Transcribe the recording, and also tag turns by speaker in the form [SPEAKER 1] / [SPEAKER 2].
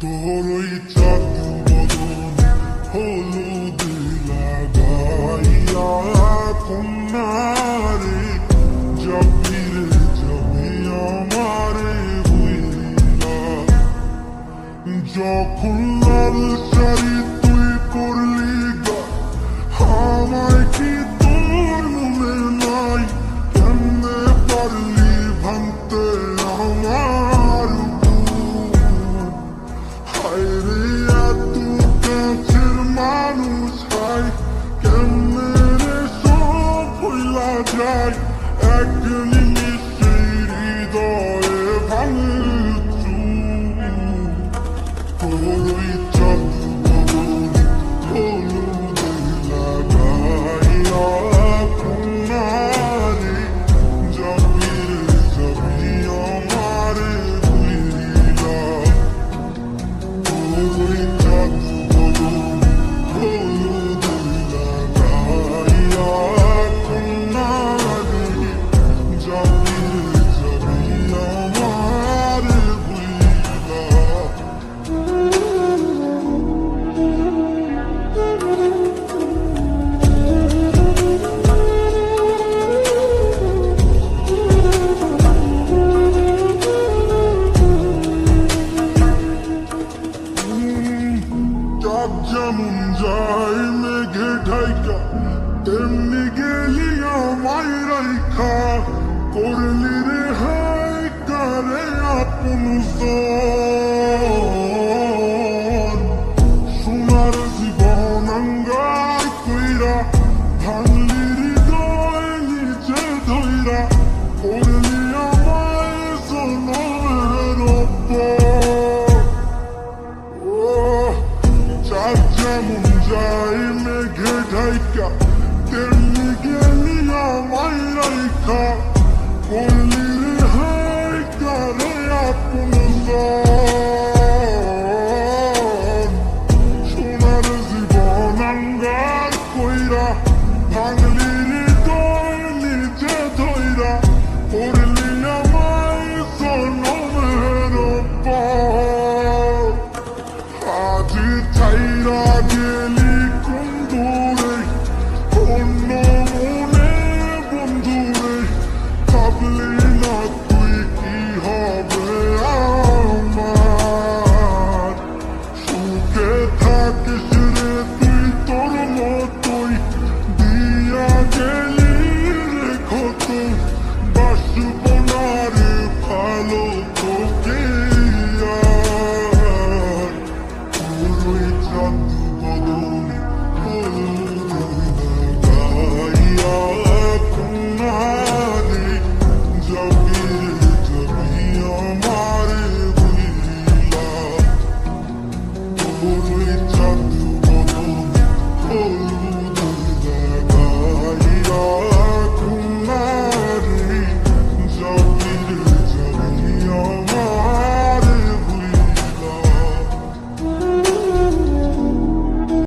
[SPEAKER 1] তোর ওই চাঁদ বদন হলুদ লাগাইয়া কন্যারে যাবি রে যাবি আমারে বুইলা যখন লাল শাড়ি তুই করলি গা আমায় কি তোর মনে নাই কেমনে পারলি ভাঙতে আমার হায়রে এত কাছের মানুষ হায় কেমনে রে সব ভুলা যায় এক নিমিষে হৃদয়ে ভাঙচু তোর ওই চাঁদ বদন হলুদ লাগাইয়া কন্যারে যাবি রে যাবি আমারে বুইলা ওই চাঁদ বদন হলুদ লাগাইয়া কন্যারে যাবি রে যাবি আমারে বুইলা চাঁদ যেমন যায় মেঘে ঢাইকা তেমনি গেলি আমায় রাইখা করলি রে হায় কারে আপন সোনার জীবন আঙ্গার কইরা ভাঙলি হৃদয় নিচে ধইরা করলি আমায় জনমের ওপর চাঁদ যেমন যায় মেঘে ঢাইকা তেমনি গেলি আমায় রাইখা করলি রে হায় কারে আপন সোনার জীবন আঙ্গার কইরা ভাঙলি হৃদয় নিচে ধইরা করলি আমায় জনমের ওপর আজ ছাইরা গেলি কোন দূরে অন্য মনে বন্ধুরে ভাবলি না তুই কি হবে আমার সুখে থাকিস রে তুই তোর মতোই দিয়া গেলি রে ক্ষত বাসব না রে ভালো তোকে আর ওই চাঁদ বদন হলুদ লাগাইয়া কন্যারে যাবি রে যাবি আমারে বুইলা তোর ওই চাঁদ